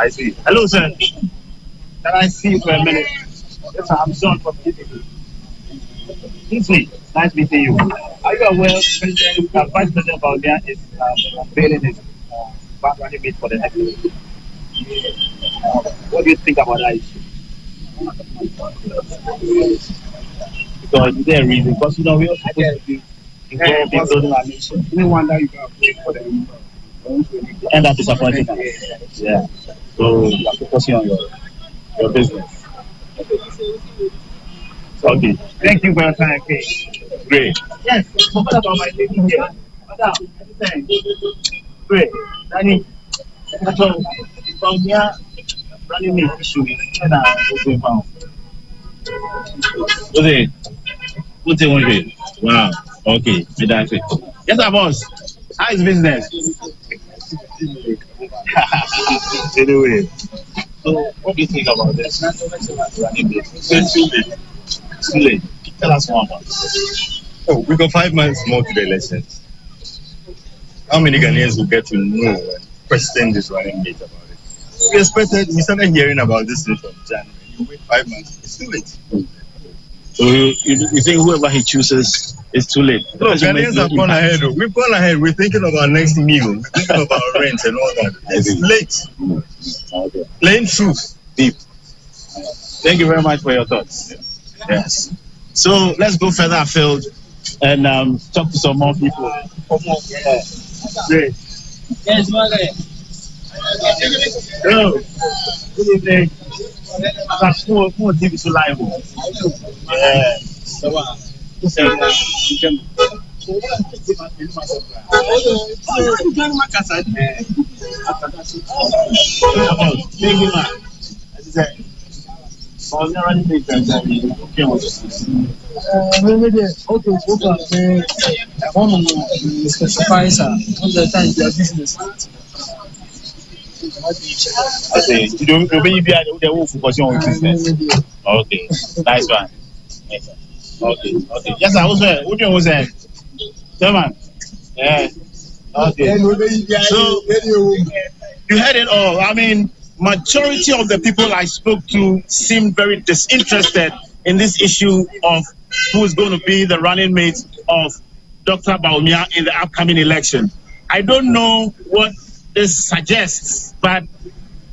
I see. Hello, sir. Can I see you for a minute? Yes, sir. I'm John from NPP. Nice meeting you. Are you aware Vice President Bawumia is unveiling his running mate for the next election? What do you think about that issue? Because is there a reason? Because we are supposed to be involved in building our nation. No wonder you can pray for them. End up disappointing us. Yeah. So you are focusing on your business. Okay. Thank you for your time, okay? Great. Yes. So what about my lady here? Madam, great. Danny, so from here, running mate issue and going down. What's it? Wow. Okay. That's it. Yes, sir, boss. How is business? Anyway, so what do you think about this? Running mate. It's too late. Tell us more about it. Oh, we got 5 months more to the elections. How many Ghanaians will get to know and question this running mate about it? We started hearing about this thing from January. You wait 5 months, it's too late. So you think whoever he chooses is too late? No, Ghanaians have gone ahead. We've gone ahead. We're thinking of our next meal. We're thinking of our rent and all that. It's late. Okay. Plain truth. Deep. Thank you very much for your thoughts. Yes. So let's go further afield and talk to some more people. Yeah. Great. Yes, hello. Good evening. Who TV to live? Yeah. Okay, you don't be the wolf focus on business. Okay, nice one. Okay. Yes, I was there. What was there? German. Yeah. Okay. So you heard it all. I mean, majority of the people I spoke to seemed very disinterested in this issue of who is going to be the running mate of Dr. Bawumia in the upcoming election. I don't know what this suggests, but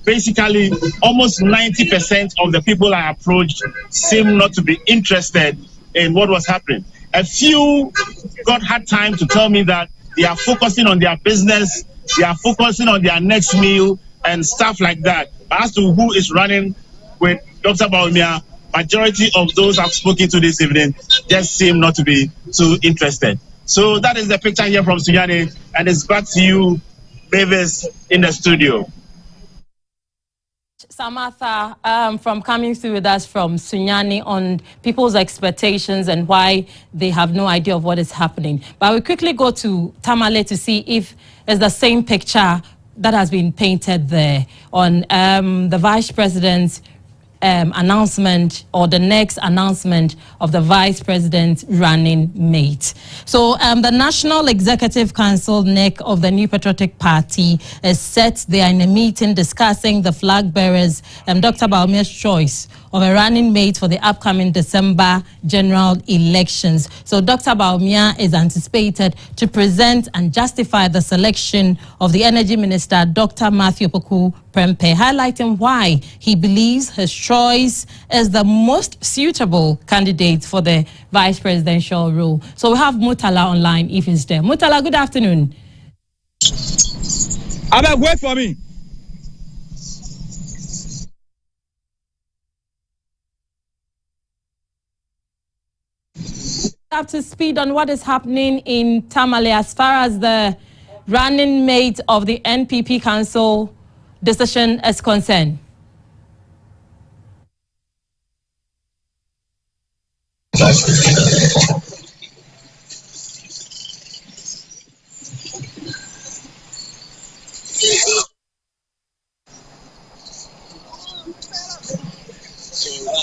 basically almost 90% of the people I approached seem not to be interested in what was happening. A few had time to tell me that they are focusing on their business, they are focusing on their next meal and stuff like that. But as to who is running with Dr. Bawumia, majority of those I've spoken to this evening just seem not to be too interested. So that is the picture here from Sunyani, and it's back to you, Mavis, in the studio. Samantha, from coming through with us from Sunyani on people's expectations and why they have no idea of what is happening. But we quickly go to Tamale to see if it's the same picture that has been painted there on the Vice President's announcement, or the next announcement of the Vice President's running mate. So the National Executive Council, NEC, of the New Patriotic Party is set. They are in a meeting discussing the flag bearers and Dr. Bawumia's choice of a running mate for the upcoming December general elections. So Dr. Bawumia is anticipated to present and justify the selection of the Energy Minister, Dr. Matthew Opoku Prempeh, highlighting why he believes his choice is the most suitable candidate for the vice presidential role. So we have Mutala online if he's there. Mutala, good afternoon. Abeg, wait for me. Up to speed on what is happening in Tamale as far as the running mate of the NPP council decision is concerned.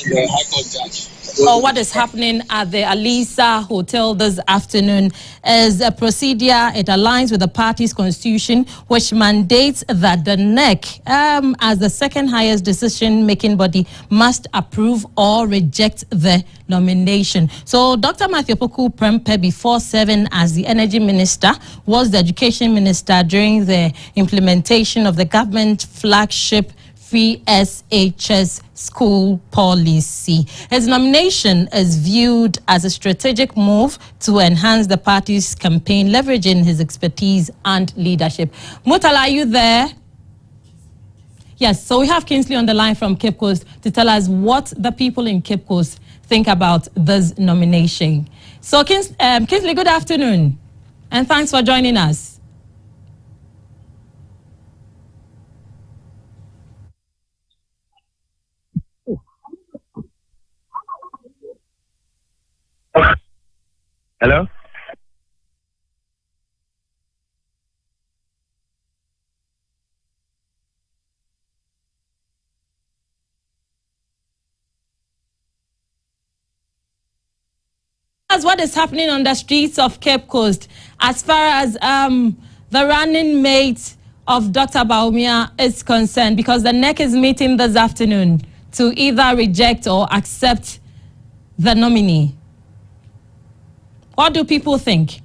The High Court judge or what is happening at the Alisa Hotel this afternoon is a procedure. It aligns with the party's constitution, which mandates that the NEC, as the second highest decision-making body, must approve or reject the nomination. So Dr. Matthew Opoku Prempeh, before serving as the Energy Minister, was the Education Minister during the implementation of the government flagship Free SHS school policy. His nomination is viewed as a strategic move to enhance the party's campaign, leveraging his expertise and leadership. Mutala, are you there? Yes, so we have Kingsley on the line from Cape Coast to tell us what the people in Cape Coast think about this nomination. So Kingsley, good afternoon, and thanks for joining us. Hello? What is happening on the streets of Cape Coast as far as the running mate of Dr. Bawumia is concerned, because the NEC is meeting this afternoon to either reject or accept the nominee. What do people think?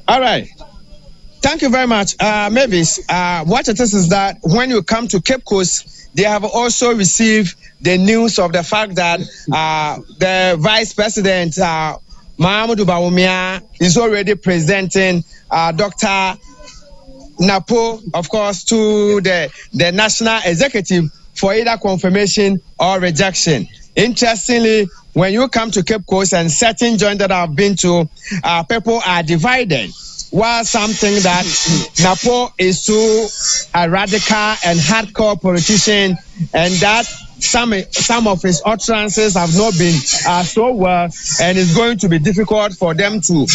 All right. Thank you very much, Mavis. What it is that when you come to Cape Coast, they have also received the news of the fact that the Vice President, Mahamudu Bawumia, is already presenting Dr. Napo, of course, to the National Executive for either confirmation or rejection. Interestingly, when you come to Cape Coast and certain joints that I've been to, people are divided. While something that Napo is too a radical and hardcore politician, and that some of his utterances have not been so well, and it's going to be difficult for them to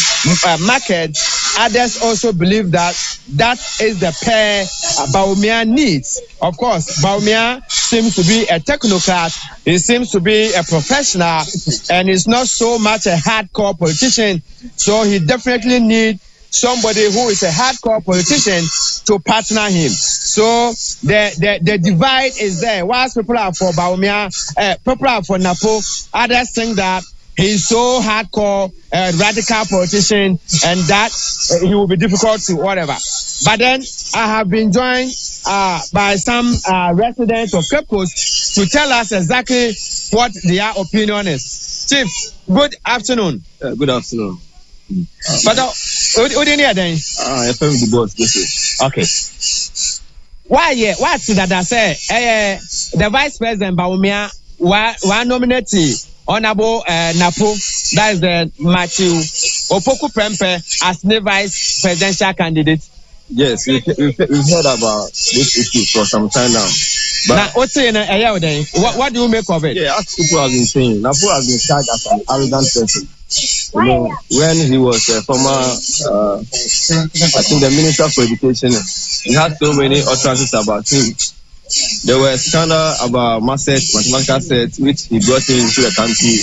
market. Others also believe that that is the pair Bawumia needs. Of course, Bawumia seems to be a technocrat. He seems to be a professional, and he's not so much a hardcore politician. So he definitely needs somebody who is a hardcore politician to partner him. So the divide is there. Whilst people are for Bawumia, people are for Napo, others think that he's so hardcore, radical politician, and that he will be difficult to whatever. But then I have been joined by some residents of Cape Coast to tell us exactly what their opinion is. Chief, good afternoon. Good afternoon. But what do you need then? I found the boss. Okay. Why? What's that I say? The Vice President Bawumia was nominated Honorable Napo, that is the Matthew Opoku Prempeh, as the Vice Presidential candidate. Yes, we've heard about this issue for some time now. But now, what do you make of it? Yeah, as people have been saying, Napo has been charged as an arrogant person. You know, when he was a former, I think the Minister for Education, he had so many utterances about him. There were scandals about mathematical sets, which he brought into the country,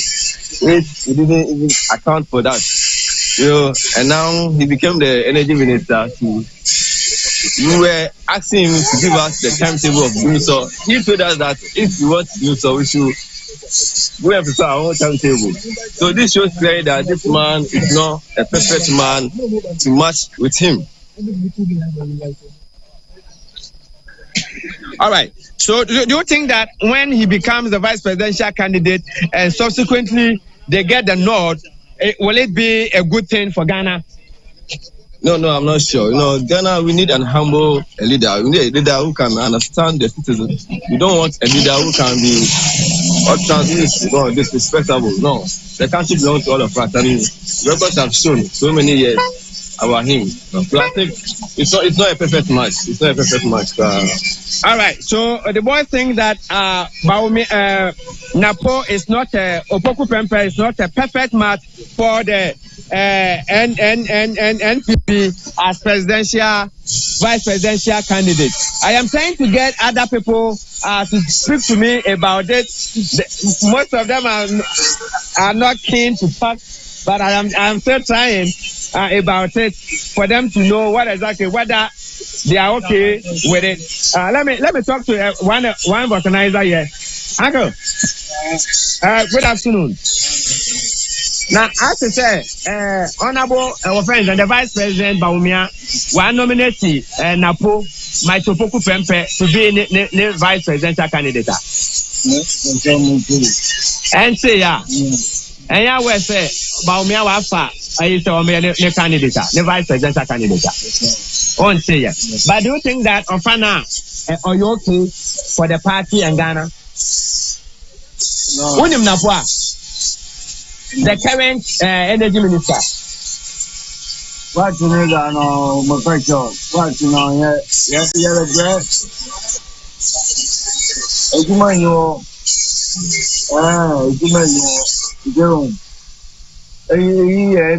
which he didn't even account for that. You know, and now he became the Energy Minister. We were asking him to give us the timetable of doing so. He told us that if we want to do so, we should go and prepare our own timetable. So this shows clearly that this man is not a perfect man to match with him. All right. So do you think that when he becomes the vice presidential candidate and subsequently they get the nod, will it be a good thing for Ghana? No, I'm not sure. You know, Ghana, we need an humble leader. We need a leader who can understand the citizens. We don't want a leader who can be disrespectful. No, the country belongs to all of us. I mean, records have shown so many years about him. So I think it's not a perfect match. It's not a perfect match. All right. So the boys think that Bawumia Napo is not Opoku Pempe is not a perfect match for the NPP as vice presidential candidate. I am trying to get other people to speak to me about it. Most of them are not keen to talk, but I'm still trying about it for them to know what exactly whether they are okay with it. Let me talk to one organizer here. Uncle, good afternoon. Now, as I say, honorable friends and the Vice President Bawumia will nominate Napo Maitopoku Pempe to be the Vice Presidential candidate. And say, yeah. And yeah, we say Bawumia will have the candidate, the Vice Presidential candidate. On say, yeah. But do you think that Ofana are you okay for the party in Ghana? No. The current energy minister. What you know, no, my pressure. What you know, yeah, bread.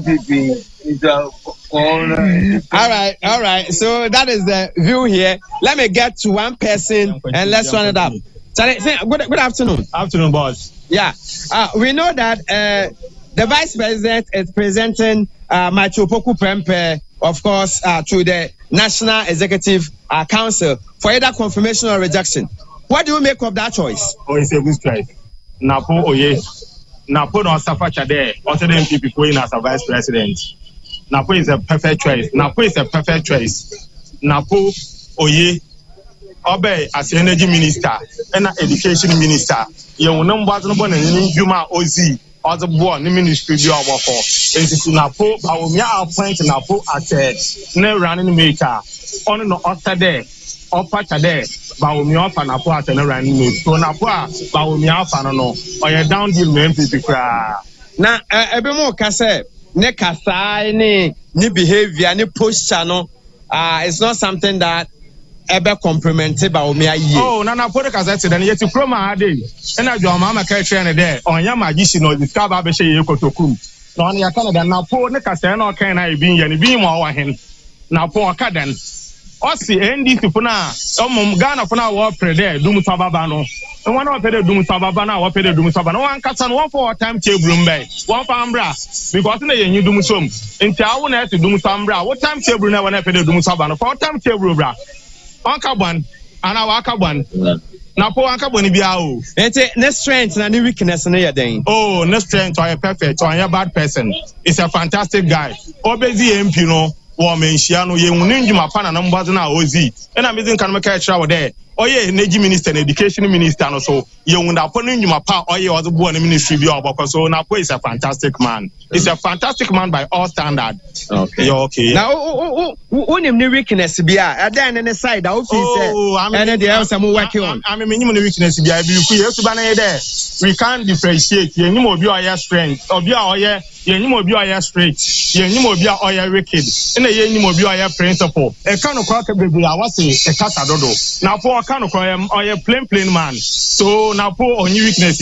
NPP is all right. So that is the view here. Let me get to one person and let's run it up. Good afternoon. Afternoon, boss. Yeah, we know that the vice president is presenting Maitopoku Pempe, of course, to the National Executive Council for either confirmation or rejection. What do you make of that choice? Oh, it's a good choice. Napo Oye, Napo no Safa Chade, also the NPP going as a vice president. Napo is a perfect choice. Napo Oye, Obe as energy minister and education minister. You will know what's not in Juma Ozi or the board ministry you are for. It is Napo, Bawumia appoint Napo as a no running maker. On no after there, or patch there, Bawumia for Napo as a running maker. So Napo, Bawumia for no, or your down deal MPP. Now, Ebemo Kase, ne Kasai, ni behavior, ni posture, no, it's not something that ever complimented Bawumia. Oh, Nana Podicas said, and yet you promo a day. And I draw Mamma Catcher there on Yamagishi or discover Beshe Yokotoku. No, on your Canada, now poor Nicasano can I be and be more him. Now poor Cadan. Ossi, Andy Tupuna, Ghana for now, war there, Dum Sababano. And one of the Dum Sababana, or Pedro Dum Sabano, one Cassan, one for a time table bay, one for Ambra, because you do some. Into I won't have to Dum Sambra, what time table never have to Dum Sabano, for time table bra. Ankaban, and our Akaban. Napo Ankaboni Biao. No strength and any weakness in your day. Oh, no strength or a perfect or a bad person. It's a fantastic guy. Obezi Empino, woman, Shiano, Yemuninjuma Pana, numbers now, Ozi. And I'm using Kanaka shower there. Oh, yeah, energy minister and education minister, and so you will not put in your power or you was born in ministry. So Napo is a fantastic man. He's a fantastic man by all standards. Okay. You're okay. Now, only weakness be at the end side. And the else I'm working on. I mean, weakness be there. We can't differentiate. You know, be our strength or be our straight. You know, be our wicked. And you know, be our principle. A kind of crack baby, I was a catadodo. Now, for a kind of or a plain man. So now, poor on your weakness,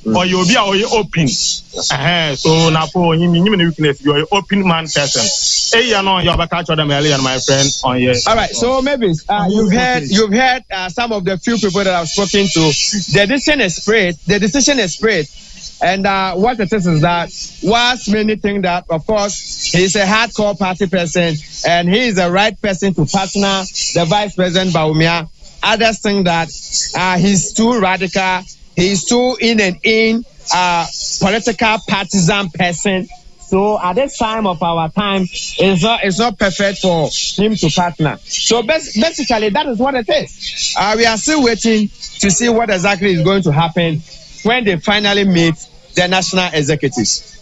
or you'll be open. So now, for you, weakness, you're an open man person. Hey, you know, you're a catch of them earlier, my friend. On your all right, so maybe you've heard some of the few people that I've spoken to. The decision is spread. And what it is that whilst many think that, of course, he's a hardcore party person and he is the right person to partner the Vice President Bawumia, others think that he's too radical, he's too in political partisan person. So at this time of our time, it's not perfect for him to partner. So basically, that is what it is. We are still waiting to see what exactly is going to happen when they finally meet the national executives.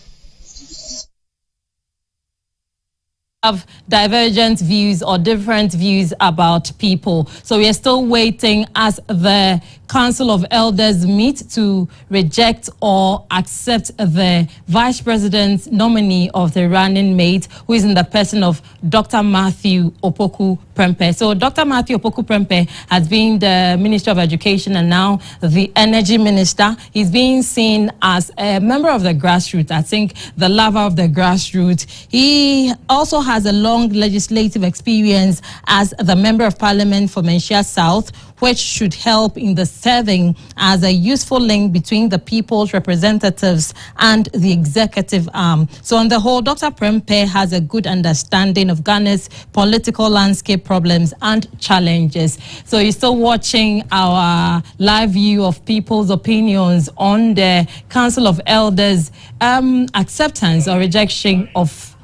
have divergent views or different views about people. So we are still waiting as the Council of Elders meet to reject or accept the Vice President's nominee of the running mate, who is in the person of Dr. Matthew Opoku Prempeh. So Dr. Matthew Opoku Prempeh has been the Minister of Education and now the Energy Minister. He's being seen as a member of the grassroots, I think the lover of the grassroots. He also has a long legislative experience as the Member of Parliament for Menchia South, which should help in the serving as a useful link between the people's representatives and the executive arm. So on the whole, Dr. Prempeh has a good understanding of Ghana's political landscape problems and challenges. So you're still watching our live view of people's opinions on the Council of Elders acceptance or rejection of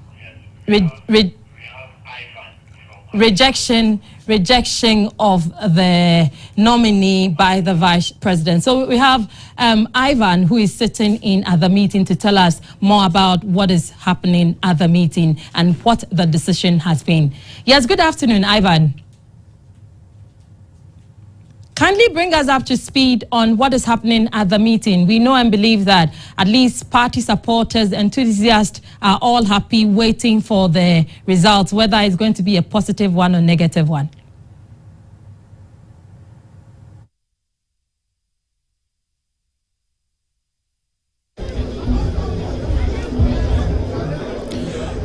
rejection of the nominee by the Vice President. So we have Ivan, who is sitting in at the meeting to tell us more about what is happening at the meeting and what the decision has been. Yes, good afternoon, Ivan. Kindly bring us up to speed on what is happening at the meeting. We know and believe that at least party supporters, enthusiasts are all happy waiting for the results, whether it's going to be a positive one or negative one.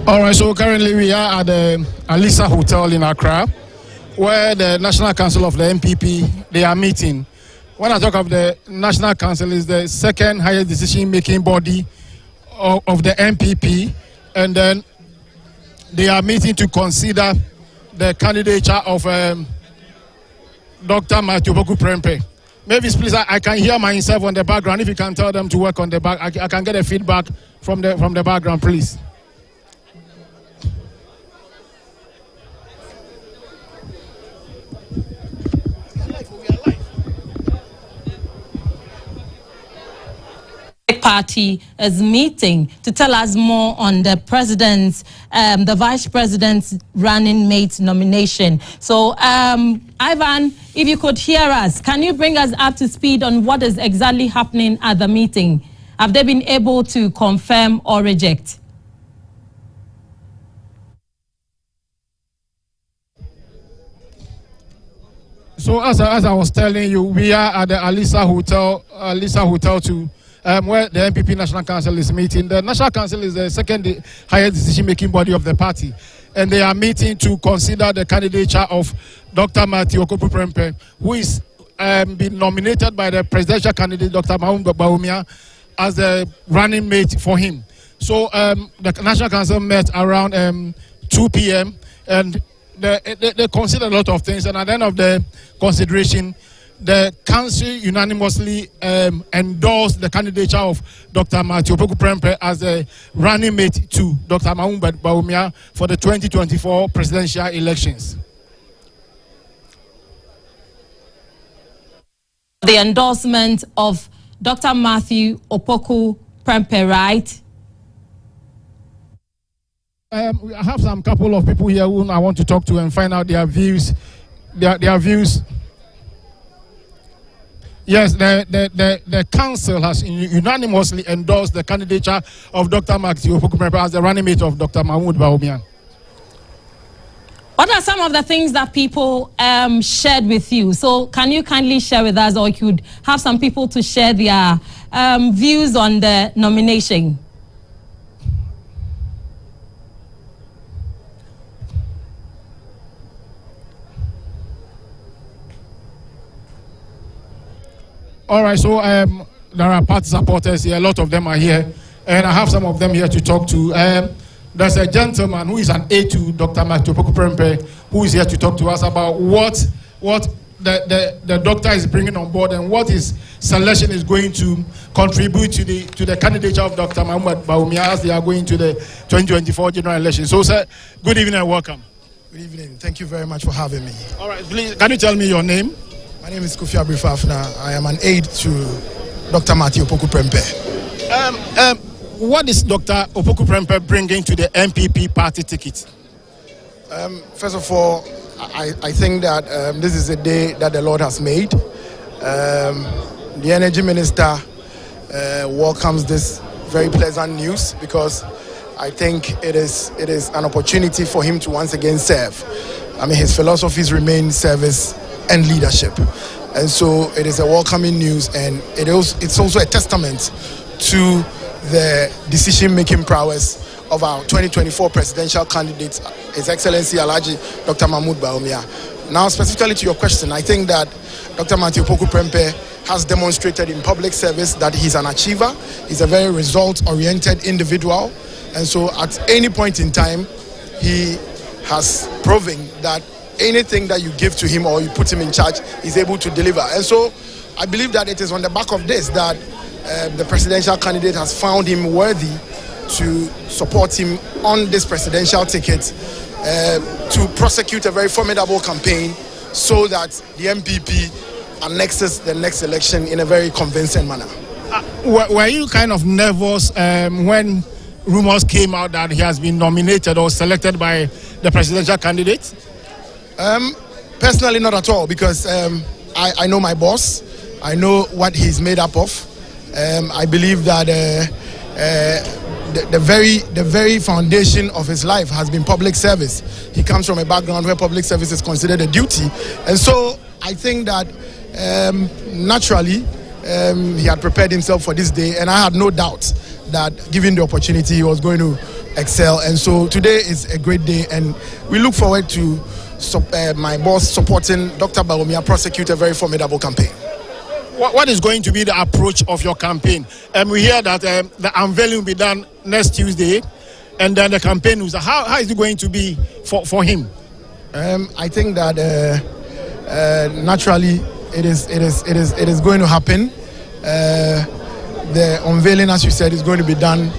All right, so currently we are at the Alisa Hotel in Accra, where the National Council of the NPP, they are meeting. When I talk of the National Council, is the second highest decision-making body of the NPP, and then they are meeting to consider the candidature of Dr. Matthew Opoku Prempeh. Maybe please, I can hear myself on the background. If you can tell them to work on the back, I can get a feedback from the background, please. Party is meeting to tell us more on the president's, the vice president's running mate nomination. So, Ivan, if you could hear us, can you bring us up to speed on what is exactly happening at the meeting? Have they been able to confirm or reject? So, as I was telling you, we are at the Alisa Hotel to where the NPP National Council is meeting. The National Council is the second highest decision-making body of the party, and they are meeting to consider the candidature of Dr. Matthew Opoku Prempeh, who is been nominated by the presidential candidate, Dr. Bawumia, as the running mate for him. So the National Council met around 2 p.m. and they considered a lot of things, and at the end of the consideration, the council unanimously endorsed the candidature of Dr. Matthew Opoku Prempeh as a running mate to Dr. Bawumia for the 2024 presidential elections. The endorsement of Dr. Matthew Opoku Prempeh, right? I have some couple of people here who I want to talk to and find out their views. Their views. Yes, the council has unanimously endorsed the candidature of Dr. Matthew Opoku Prempeh as the running mate of Dr. Bawumia. What are some of the things that people shared with you? So can you kindly share with us, or you could have some people to share their views on the nomination? All right, so there are party supporters here. A lot of them are here, and I have some of them here to talk to. There's a gentleman who is an aide to Dr. Matthew Opoku Prempeh, who is here to talk to us about what the doctor is bringing on board and what his selection is going to contribute to the candidature of Dr. Bawumia as they are going to the 2024 general election. So, sir, good evening and welcome. Good evening. Thank you very much for having me. All right, please, can you tell me your name? My name is Kofi Abrifafna. I am an aide to Dr. Matthew Opoku Prempeh. What is Dr. Opoku Prempeh bringing to the NPP party ticket? First of all, I think that this is a day that the Lord has made. The Energy Minister welcomes this very pleasant news because I think it is an opportunity for him to once again serve. I mean, his philosophies remain service and leadership. And so it is a welcoming news, and it's also a testament to the decision-making prowess of our 2024 presidential candidate, His Excellency Alhaji Dr. Mahmoud Bawumia. Now, specifically to your question, I think that Dr. Matthew Opoku Prempeh has demonstrated in public service that he's an achiever. He's a very result-oriented individual. And so at any point in time, he has proven that anything that you give to him or you put him in charge, he's able to deliver. And so I believe that it is on the back of this that the presidential candidate has found him worthy to support him on this presidential ticket to prosecute a very formidable campaign so that the NPP annexes the next election in a very convincing manner. Were you kind of nervous when rumors came out that he has been nominated or selected by the presidential candidate? Personally, not at all, because I know my boss. I know what he's made up of. I believe that the very foundation of his life has been public service. He comes from a background where public service is considered a duty, and so I think that naturally he had prepared himself for this day, and I had no doubt that given the opportunity he was going to excel. And so today is a great day, and we look forward to my boss supporting Dr. Bawumia prosecute a very formidable campaign. What is going to be the approach of your campaign? We hear that the unveiling will be done next Tuesday, and then the campaign was how is it going to be for him? I think that naturally it is going to happen. The unveiling, as you said, is going to be done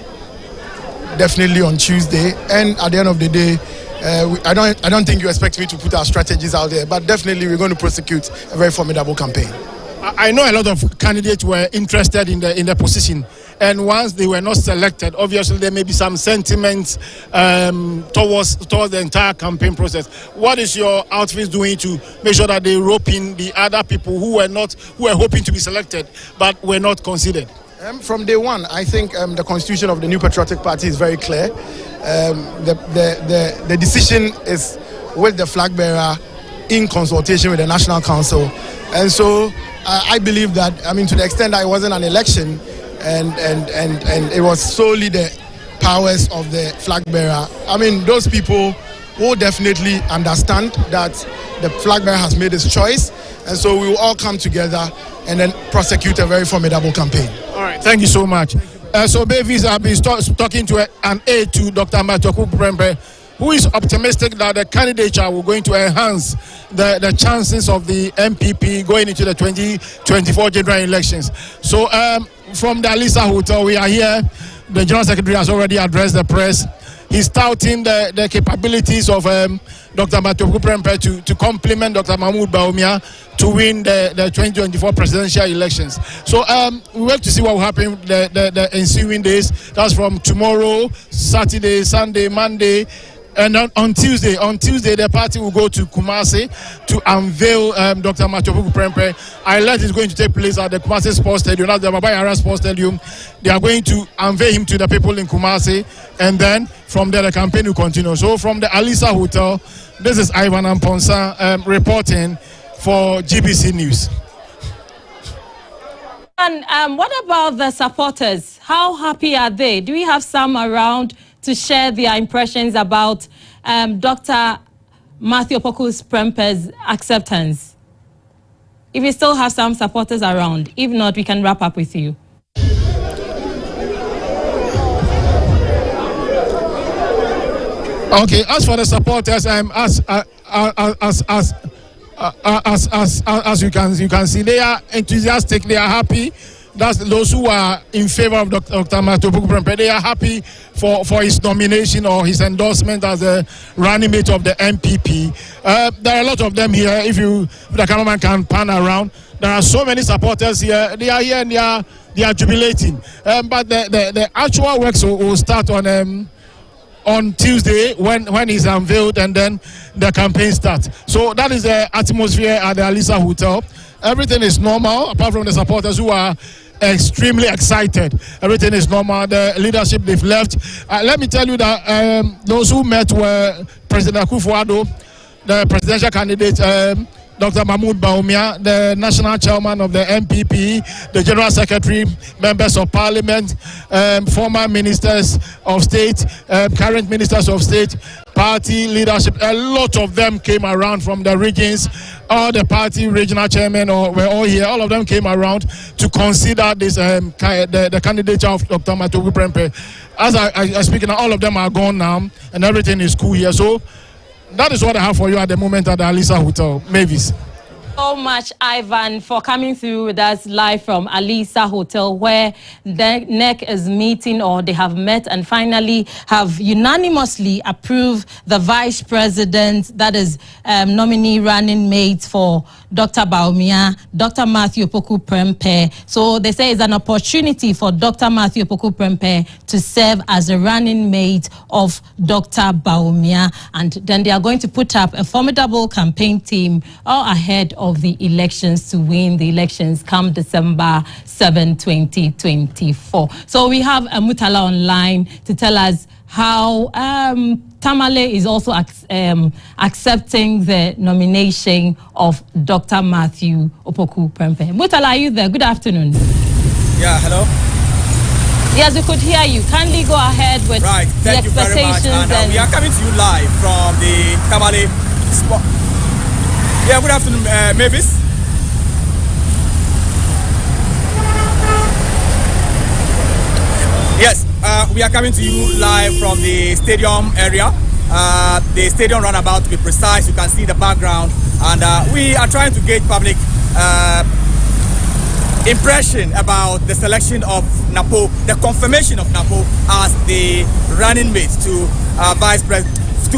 definitely on Tuesday, and at the end of the day, I don't think you expect me to put our strategies out there, but definitely we're going to prosecute a very formidable campaign. I know a lot of candidates were interested in the position, and once they were not selected, obviously there may be some sentiments towards the entire campaign process. What is your outfit doing to make sure that they rope in the other people who were hoping to be selected but were not considered? From day one, I think the constitution of the New Patriotic Party is very clear. The decision is with the flag bearer in consultation with the National Council, and so I believe that, to the extent that it wasn't an election and it was solely the powers of the flag bearer, those people will definitely understand that the flag bearer has made his choice, and so we will all come together and then prosecute a very formidable campaign. All right, thank you so much. So Bevis, I've been talking to an aide to Dr. Matthew Opoku Prempeh, who is optimistic that the candidature will going to enhance the chances of the NPP going into the 2024 general elections. So from the Alisa Hotel, we are here. The General Secretary has already addressed the press. He's touting the capabilities of Dr. Matthew Opoku Prempeh to complement Dr. Mahmoud Bawumia to win the 2024 presidential elections. So we wait to see what will happen the ensuing days. That's from tomorrow, Saturday, Sunday, Monday. And on Tuesday, the party will go to Kumasi to unveil Dr. Matthew Opoku Prempeh. I learned it's going to take place at the Kumasi Sports Stadium, not the Bawumia Sports Stadium. They are going to unveil him to the people in Kumasi, and then from there the campaign will continue. So from the Alisa Hotel, this is Ivan Amponsa reporting for GBC News. And what about the supporters? How happy are they? Do we have some around to share their impressions about Dr. Matthew Opoku Prempeh's acceptance? If you still have some supporters around, if not, we can wrap up with you. Okay, as for the supporters, as you can see, they are enthusiastic, they are happy. That's those who are in favor of Dr. Matthew Opoku Prempeh. They are happy for his nomination or his endorsement as a running mate of the NPP. There are a lot of them here. If the cameraman can pan around, there are so many supporters here. They are here and they are jubilating. But the actual works will start on on Tuesday when he's unveiled, and then the campaign starts. So that is the atmosphere at the Alisa Hotel. Everything is normal, apart from the supporters who are extremely excited. Everything is normal. The leadership, they've left. Let me tell you that those who met were President Akufo-Addo, the presidential candidate, Dr. Mahmoud Bawumia, the national chairman of the NPP, the general secretary, members of parliament, former ministers of state, current ministers of state, party leadership. A lot of them came around from the regions. All the party regional chairmen were all here. All of them came around to consider this the candidature of Dr. Matogu Prempeh. As I speak now, all of them are gone now, and everything is cool here. So that is what I have for you at the moment at the Alisa Hotel. Mavis. So much, Ivan, for coming through with us live from Alisa Hotel, where the NEC is meeting, or they have met and finally have unanimously approved the vice president, that is nominee running mate for Dr. Bawumia, Dr. Matthew Opoku Prempeh. So they say it's an opportunity for Dr. Matthew Opoku Prempeh to serve as a running mate of Dr. Bawumia. And then they are going to put up a formidable campaign team all ahead of the elections to win the elections come December 7, 2024. So we have Mutala online to tell us how Tamale is also accepting the nomination of Dr. Matthew Opoku Prempeh. Mutala, are you there? Good afternoon. Yeah, hello. Yes, we could hear you. Kindly go ahead with the Thank you very much. And we are coming to you live from the Tamale spot. Yeah, good afternoon, Mavis. Yes, we are coming to you live from the stadium area. The stadium runabout, to be precise. You can see the background. And we are trying to gauge public impression about the selection of Napo, the confirmation of Napo as the running mate to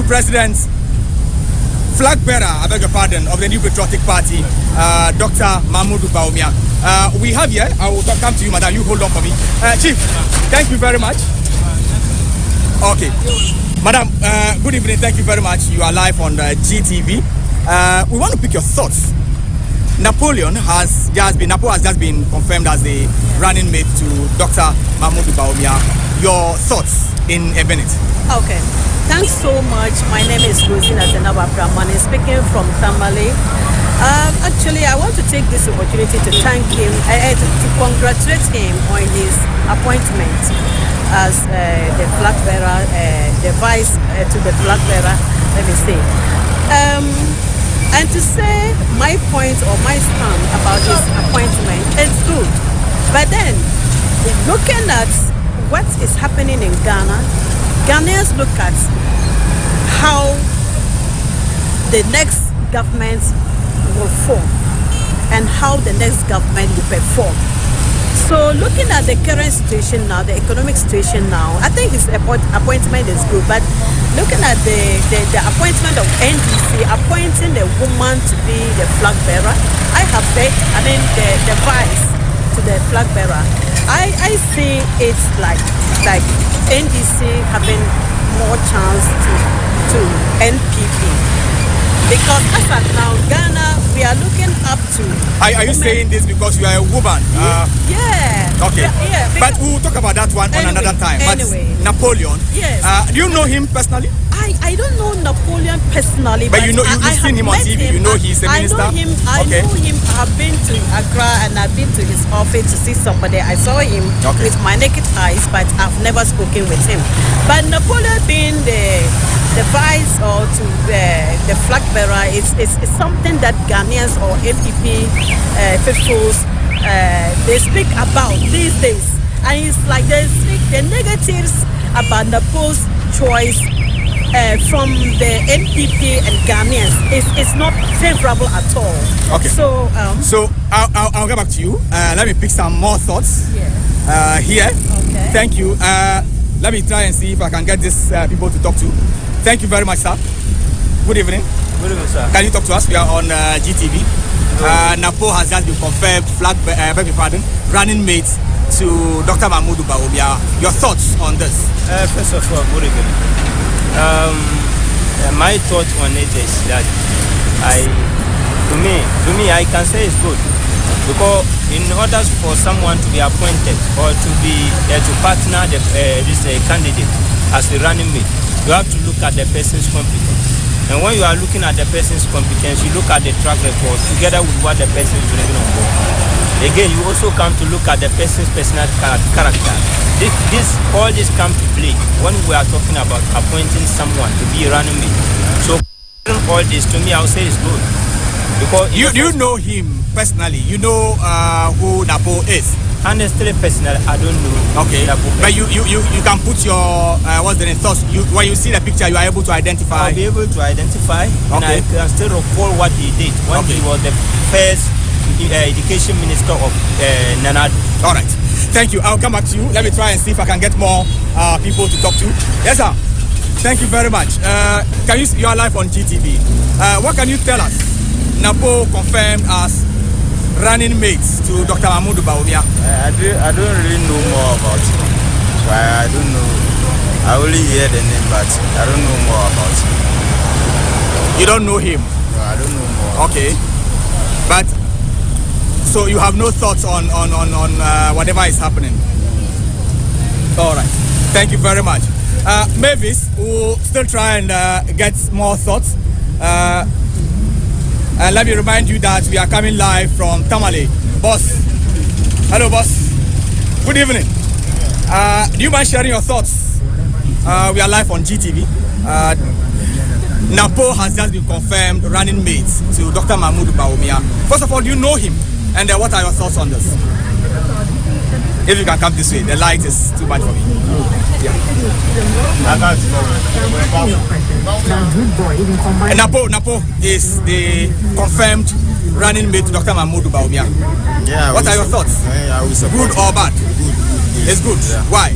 President's flag bearer, I beg your pardon, of the New Patriotic Party, Dr. Mahmoud Bawumia. We have here, I will come to you, madam, you hold on for me. Chief, thank you very much. Okay. Madam, good evening, thank you very much. You are live on GTV. We want to pick your thoughts. Napo has just been confirmed as the running mate to Dr. Mahmoud Bawumia. Your thoughts in a minute. Okay. Thanks so much. My name is Rosina Zenaba Brahman, speaking from Tamale. Actually, I want to take this opportunity to thank him, to congratulate him on his appointment as the flag bearer, the vice to the flag bearer, let me say. And to say my point or my stand about his appointment, it's good. But then, looking at what is happening in Ghana, Ghanaians look at how the next government will form and how the next government will perform. So looking at the current situation now, the economic situation now, I think his appointment is good. But looking at the appointment of NDC, appointing a woman to be the flag bearer, I have said, the vice to the flag bearer, I see it's like NDC having more chance to NPP. Because as of now, Ghana, we are looking up to... Are you saying this because you are a woman? Yeah. Okay. Yeah, but we'll talk about that one on another time. Anyway. But Napoleon, yes. Do you know him personally? I don't know Napoleon personally, but you've seen him on TV. You know he's a minister. I know him. I've been to Accra and I've been to his office to see somebody. I saw him with my naked eyes, but I've never spoken with him. But Napoleon being the vice or to the flag bearer is something that Ghanaians or NPP faithfuls they speak about these days, and it's like they speak the negatives about Napoleon's choice from the NPP and Ghanaians. It's not favorable at all. Okay. So I'll get back to you. Let me pick some more thoughts here. Okay. Thank you. Let me try and see if I can get these people to talk to. Thank you very much, sir. Good evening. Good evening, sir. Can you talk to us? We are on GTV. Napo has just been confirmed running mate to Dr. Mahmoud Bawumia. Your thoughts on this? First of all, good evening. My thought on it is that to me, I can say it's good, because in order for someone to be appointed or to be to partner this candidate as the running mate, you have to look at the person's competence. And when you are looking at the person's competence, you look at the track record together with what the person is bringing on board. Again, you also come to look at the person's personal character. All this come to play when we are talking about appointing someone to be a running mate. So all this, to me, I would say is good. Because you know him personally. You know who Napo is. Honestly, personally, I don't know. Okay, but you can put your what's the name thoughts. When you see the picture, you are able to identify. I'll be able to identify, and I can still recall what he did when he was the first education minister of Nanado. All right, thank you. I'll come back to you. Let me try and see if I can get more people to talk to. Yes, sir. Thank you very much. You are live on GTV. What can you tell us? Napo confirmed as running mates to Dr. Mahmoud Bawumia. I don't really know more about him. So I don't know. I only hear the name, but I don't know more about him. You don't know him? No, I don't know more. Okay. But, so you have no thoughts on whatever is happening? All right. Thank you very much. Mavis will still try and get more thoughts. And let me remind you that we are coming live from Tamale. Boss. Hello, boss. Good evening. Do you mind sharing your thoughts? We are live on GTV. Napo has just been confirmed running mates to Dr. Mahmoud Bawumia. First of all, do you know him? And what are your thoughts on this? If you can come this way, the light is too much for me. Yeah. Napo is the confirmed running mate to Dr. Mahmoud Bawumia. Yeah. What are your thoughts? I will support. Good or bad? Good. It's good. Yeah. Why?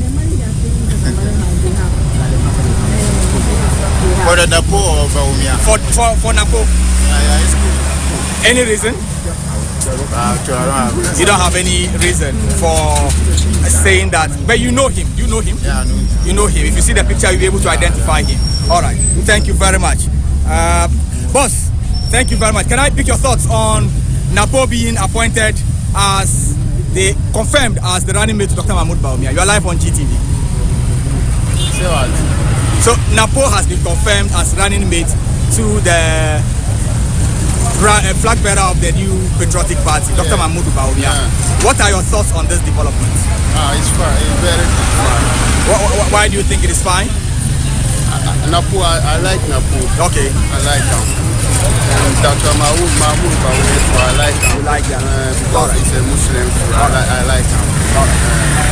For the Napo or Bawumia? For Napo. Yeah, it's good. Any reason? You don't have any reason for saying that, but you know him. You know him. Yeah, I know him. You know him. If you see the picture, you'll be able to identify him. All right. Thank you very much, boss. Thank you very much. Can I pick your thoughts on Napo being appointed as confirmed as the running mate to Dr. Mahmoud Bawumia? You are live on GTV. Say what? So Napo has been confirmed as running mate to the flag bearer of the new patriotic party, Dr. Mahmoud Bawumia. Yeah. What are your thoughts on this development? It's fine. It's very fine. Why do you think it is fine? Napo, I like Napo. Okay. I like him. And Dr. Mahmoud Bawumia, I like him. You like him? Because he's a Muslim. I like him.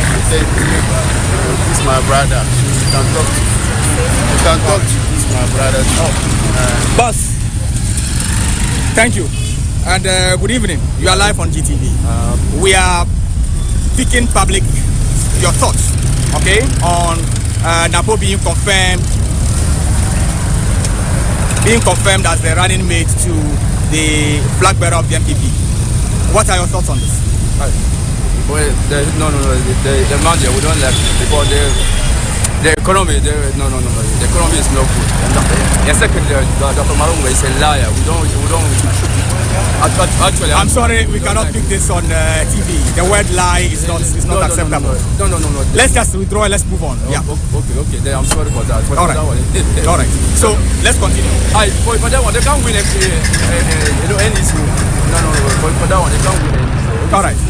He said, he's my brother. You can talk to him. You can talk to him. He's my brother. Boss. Thank you, and good evening. You are live on GTV. We are picking your thoughts, okay, on Napo being confirmed as the running mate to the flag bearer of the NPP. What are your thoughts on this? Well, the money we don't like because the economy. The economy is not good. And second, Dr. Marunga is a liar. We don't. Actually, I'm sorry, we cannot pick this on TV. The word lie is not acceptable. No. Let's just withdraw and let's move on. Yeah. Okay. Then I'm sorry for that. All right. All right. So let's continue. For that one, they can't win any issue. No. For that one, they can't win any issue. All right.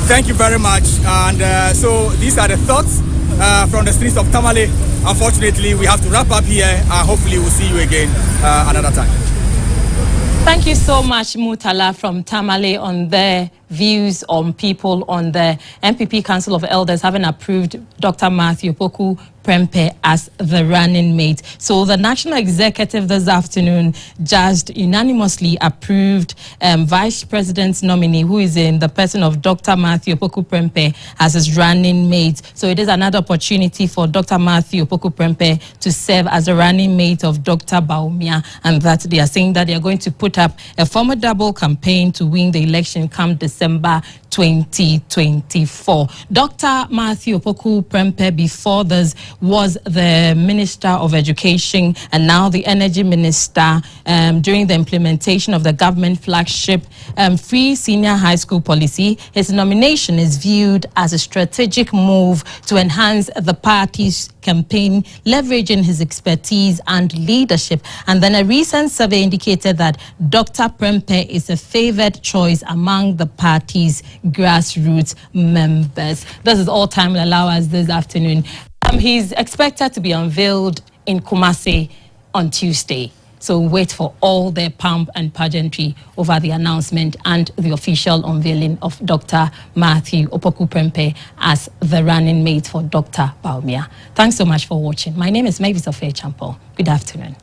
Thank you very much. And so these are the thoughts from the streets of Tamale. Unfortunately, we have to wrap up here. Hopefully, we'll see you again another time. Thank you so much, Mutala from Tamale, on their views on people on the NPP Council of Elders having approved Dr. Matthew Poku Prempeh as the running mate. So the National Executive this afternoon just unanimously approved Vice President's nominee, who is in the person of Dr. Matthew Poku Prempeh as his running mate. So it is another opportunity for Dr. Matthew Poku Prempeh to serve as a running mate of Dr. Bawumia, and that they are saying that they are going to put up a formidable campaign to win the election come December. December 2024. Dr. Matthew Opoku Prempeh, before this, was the Minister of Education and now the Energy Minister during the implementation of the government flagship free senior high school policy. His nomination is viewed as a strategic move to enhance the party's campaign, leveraging his expertise and leadership. And then a recent survey indicated that Dr. Prempeh is a favored choice among the party's grassroots members. This is all time will allow us this afternoon. He's expected to be unveiled in Kumasi on Tuesday. So wait for all the pomp and pageantry over the announcement and the official unveiling of Dr. Matthew Opoku Prempeh as the running mate for Dr. Bawumia. Thanks so much for watching. My name is Mavis Ofechampong. Good afternoon.